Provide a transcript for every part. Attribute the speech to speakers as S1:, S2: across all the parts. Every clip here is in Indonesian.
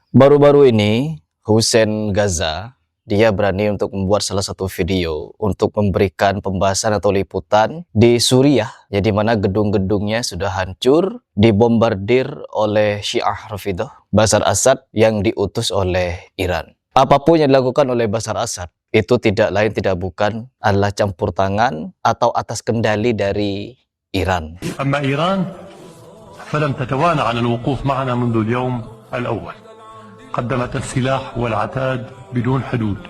S1: Baru-baru ini, Hussein Ghaza, dia berani untuk membuat salah satu video untuk memberikan pembahasan atau liputan di Suriah, ya di mana gedung-gedungnya sudah hancur, dibombardir oleh Syiah Rafidhah, Bashar Assad yang diutus oleh Iran. Apapun yang dilakukan oleh Bashar Assad, itu tidak lain tidak bukan adalah campur tangan atau atas kendali dari Iran.
S2: أما إيران فلم تتوانى عن الوقوف معنا منذ اليوم الأول. قدمت السلاح والعتاد بدون حدود.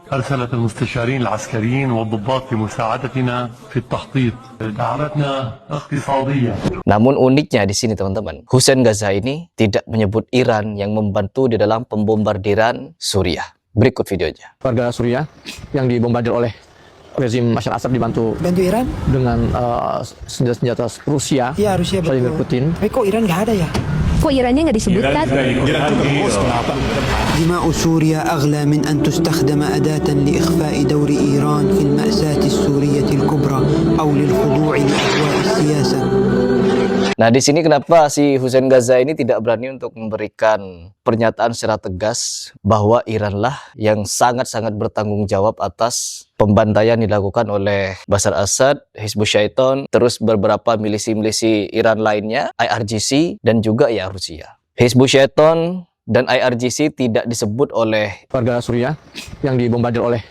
S2: أرسلت المستشارين العسكريين والضباط لمساعدتنا في التخطيط. دعمتنا اقتصاديا.
S1: Namun uniknya di sini teman-teman, Hussein Ghaza ini tidak menyebut Iran yang membantu di dalam pembombardiran Suriah. Berikut videonya.
S3: Warga Suriah yang dibombardir oleh rezim Bashar Assad dibantu
S4: Iran
S3: dengan senjata Rusia.
S4: Ya, Rusia
S3: Vladimir Putin.
S4: Tapi kok Iran nggak ada ya?
S5: Kok Irannya nggak disebutkan?
S4: دماء سوريا أغلى من أن تستخدم أداة لإخفاء دور إيران في المأساة السورية الكبرى أو للخضوع لأهواء السياسة.
S1: Nah, di sini kenapa si Hussein Ghaza ini tidak berani untuk memberikan pernyataan secara tegas bahwa Iranlah yang sangat-sangat bertanggung jawab atas pembantaian dilakukan oleh Bashar Assad, Hizbut Syaitan, terus beberapa milisi-milisi Iran lainnya, IRGC, dan juga ya Rusia. Hizbut Syaitan dan IRGC tidak disebut oleh
S3: Warga Suriah yang dibombardir oleh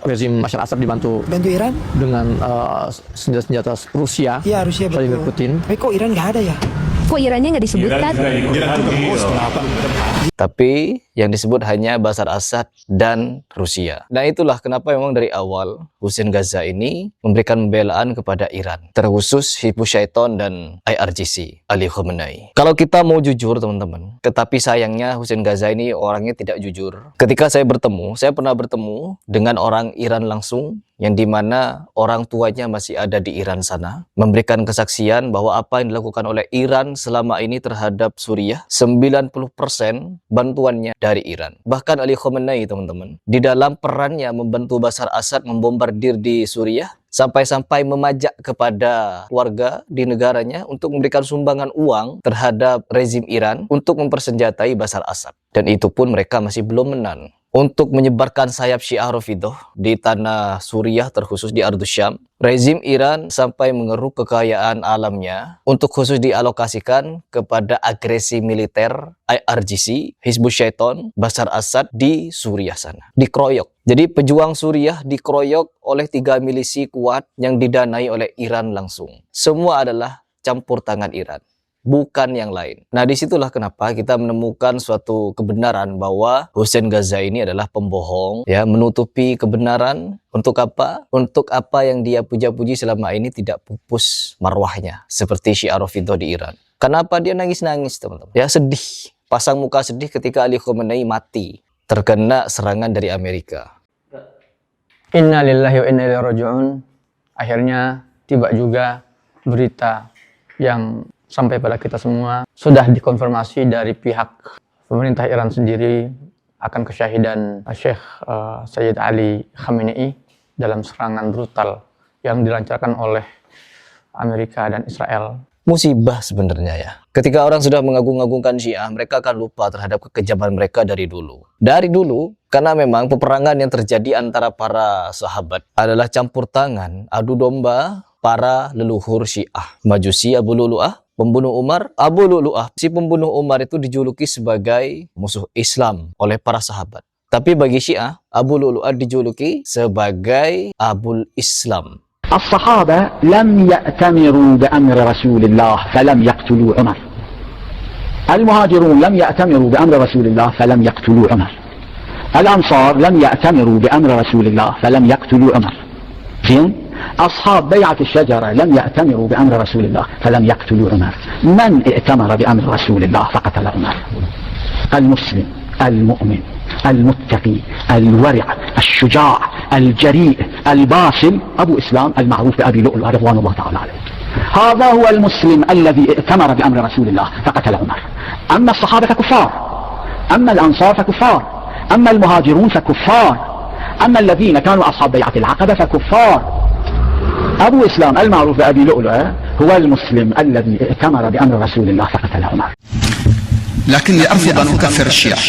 S3: rezim Bashar Assad dibantu
S4: Iran
S3: dengan senjata Rusia.
S4: Ya, Rusia
S3: Vladimir Putin.
S4: Tapi kok Iran nggak ada ya?
S5: Kok Irannya nggak disebutkan?
S1: Tapi yang disebut hanya Bashar Assad dan Rusia. Nah, itulah kenapa memang dari awal Hussein Ghaza ini memberikan pembelaan kepada Iran, terkhusus Hizbut Syaitan dan IRGC, Ali Khamenei. Kalau kita mau jujur teman-teman, tetapi sayangnya Hussein Ghaza ini orangnya tidak jujur. Ketika saya pernah bertemu dengan orang Iran langsung, yang dimana orang tuanya masih ada di Iran sana, memberikan kesaksian bahwa apa yang dilakukan oleh Iran selama ini terhadap Suriah, 90% bantuannya dari Iran. Bahkan Ali Khamenei teman-teman, di dalam perannya membantu Bashar Assad membombardir di Suriah, sampai-sampai memajak kepada warga di negaranya untuk memberikan sumbangan uang terhadap rezim Iran untuk mempersenjatai Bashar Assad. Dan itu pun mereka masih belum menang. Untuk menyebarkan sayap Syiah Rafidhah di tanah Suriah, terkhusus di Ardus Syam, rezim Iran sampai mengeruk kekayaan alamnya untuk khusus dialokasikan kepada agresi militer IRGC, Hizbut Syaitan, Bashar Assad di Suriah sana. Dikeroyok. Jadi pejuang Suriah dikeroyok oleh 3 milisi kuat yang didanai oleh Iran langsung. Semua adalah campur tangan Iran, bukan yang lain. Nah, disitulah kenapa kita menemukan suatu kebenaran bahwa Hussein Ghaza ini adalah pembohong, ya, menutupi kebenaran. Untuk apa? Untuk apa yang dia puja-puji selama ini tidak pupus marwahnya, seperti Syiah Rafidhah di Iran. Kenapa dia nangis-nangis, teman-teman? Ya, sedih. Pasang muka sedih ketika Ali Khamenei mati, terkena serangan dari Amerika.
S3: Inna lillahi wa inna ilaihi raji'un. Akhirnya tiba juga berita yang sampai pada kita semua, sudah dikonfirmasi dari pihak pemerintah Iran sendiri akan kesyahidan Syekh Sayyid Ali Khamenei dalam serangan brutal yang dilancarkan oleh Amerika dan Israel.
S1: Musibah sebenarnya ya. Ketika orang sudah mengagung-agungkan Syiah, mereka akan lupa terhadap kekejaman mereka dari dulu. Dari dulu, karena memang peperangan yang terjadi antara para sahabat adalah campur tangan, adu domba para leluhur Syiah. Majusi Abu Lu'lu'ah, pembunuh Umar, Abu Lu'lu'ah. Si pembunuh Umar itu dijuluki sebagai musuh Islam oleh para sahabat. Tapi bagi Syiah, Abu Lu'lu'ah dijuluki sebagai Abul Islam.
S6: الصحابة لم يأتمروا بأمر رسول الله فلم يقتلوا عمر. المهاجرون لم يأتمروا بأمر رسول الله فلم يقتلوا عمر. الأنصار لم يأتمروا بأمر رسول الله فلم يقتلوا عمر. زين؟ أصحاب بيعة الشجرة لم يأتمروا بأمر رسول الله فلم يقتلوا عمر. من ائتمر بأمر رسول الله فقتل عمر؟ المسلم المؤمن المتقي الورع الشجاع الجريء الباسل أبو إسلام المعروف بأبي لؤلؤة رضوان الله تعالى عليه. هذا هو المسلم الذي ائتمر بأمر رسول الله فقتل عمر. أما الصحابة فكفار، أما الأنصار فكفار، أما المهاجرون فكفار، أما الذين كانوا أصحاب بيعة العقبة فكفار. أبو إسلام المعروف بأبي لؤلؤة هو المسلم الذي ائتمر بأمر رسول الله فقتل عمر.
S7: لكني أرفض أن أكفر الشيعة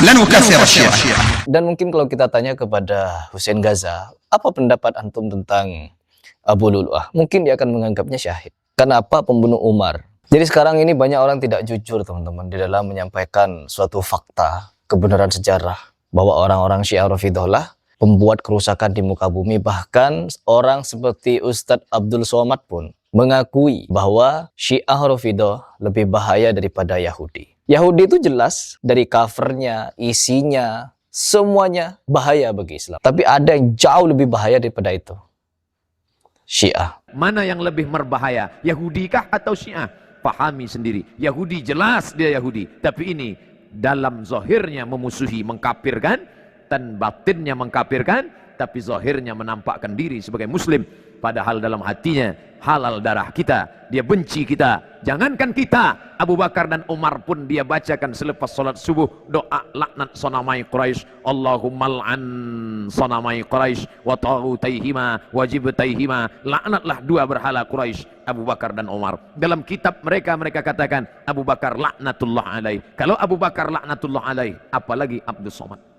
S7: لن أكفر الشيعة.
S1: Dan mungkin kalau kita tanya kepada Hussein Gaza, apa pendapat antum tentang Abu Lu'lu'ah? Mungkin dia akan menganggapnya syahid. Kenapa pembunuh Umar? Jadi sekarang ini banyak orang tidak jujur teman-teman di dalam menyampaikan suatu fakta, kebenaran sejarah, bahwa orang-orang Syiah Rafidhah lah pembuat kerusakan di muka bumi. Bahkan orang seperti Ustadz Abdul Somad pun mengakui bahwa Syiah Rafidhah lebih bahaya daripada Yahudi. Yahudi itu jelas dari covernya, isinya, semuanya bahaya bagi Islam. Tapi ada yang jauh lebih bahaya daripada itu. Syiah.
S8: Mana yang lebih berbahaya? Yahudi kah atau Syiah? Pahami sendiri. Yahudi jelas dia Yahudi. Tapi ini dalam zahirnya memusuhi, mengkafirkan, dan batinnya mengkafirkan, tapi zahirnya menampakkan diri sebagai Muslim. Padahal dalam hatinya halal darah kita. Dia benci kita. Jangankan kita, Abu Bakar dan Umar pun dia bacakan selepas salat subuh doa laknat sonamai Quraisy. Allahumma al'an sonamai Quraisy wa taghutaihima wa jibtaihima. Laknatlah dua berhala Quraisy, Abu Bakar dan Umar. Dalam kitab mereka katakan Abu Bakar laknatullah alaih. Kalau Abu Bakar laknatullah alaih, apalagi Abdul Somad.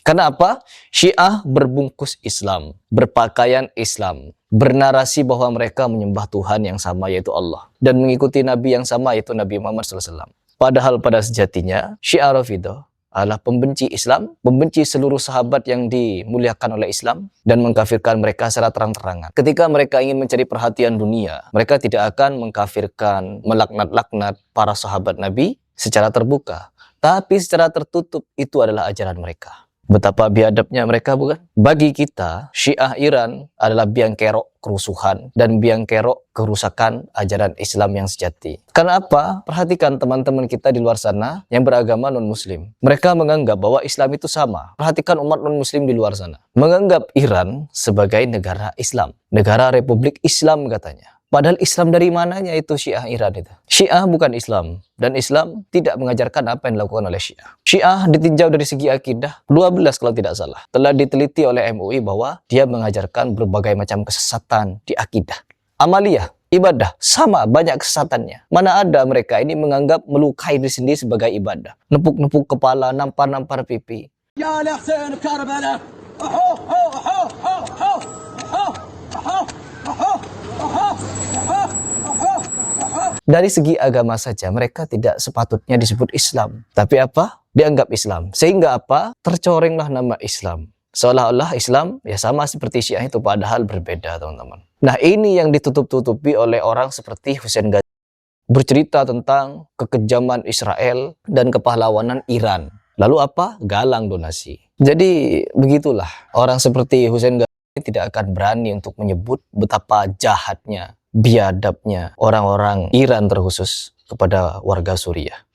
S1: Karena apa? Syiah berbungkus Islam, berpakaian Islam, bernarasi bahwa mereka menyembah Tuhan yang sama yaitu Allah, dan mengikuti Nabi yang sama yaitu Nabi Muhammad SAW. Padahal pada sejatinya Syiah Rafidhah adalah pembenci Islam, membenci seluruh sahabat yang dimuliakan oleh Islam, dan mengkafirkan mereka secara terang-terangan. Ketika mereka ingin mencari perhatian dunia, mereka tidak akan mengkafirkan, melaknat-laknat para sahabat Nabi secara terbuka, tapi secara tertutup. Itu adalah ajaran mereka. Betapa biadabnya mereka, bukan? Bagi kita, Syiah Iran adalah biang kerok kerusuhan dan biang kerok kerusakan ajaran Islam yang sejati. Karena apa? Perhatikan teman-teman kita di luar sana yang beragama non-muslim. Mereka menganggap bahwa Islam itu sama. Perhatikan umat non-muslim di luar sana. Menganggap Iran sebagai negara Islam. Negara Republik Islam katanya. Padahal Islam dari mananya itu Syiah Iran itu? Syiah bukan Islam. Dan Islam tidak mengajarkan apa yang dilakukan oleh Syiah. Syiah ditinjau dari segi akidah 12 kalau tidak salah. Telah diteliti oleh MUI bahwa dia mengajarkan berbagai macam kesesatan di akidah. Amaliyah, ibadah, sama banyak kesesatannya. Mana ada mereka ini menganggap melukai diri sendiri sebagai ibadah. Nepuk-nepuk kepala, nampar-nampar pipi. Ya Hussein Karbala. Dari segi agama saja mereka tidak sepatutnya disebut Islam. Tapi apa? Dianggap Islam. Sehingga apa? Tercorenglah nama Islam. Seolah-olah Islam ya sama seperti Syiah itu, padahal berbeda, teman-teman. Nah, ini yang ditutup-tutupi oleh orang seperti Hussein Gaza. Bercerita tentang kekejaman Israel dan kepahlawanan Iran. Lalu apa? Galang donasi. Jadi begitulah orang seperti Hussein Gaza tidak akan berani untuk menyebut betapa jahatnya, biadabnya orang-orang Iran terkhusus kepada warga Suriah.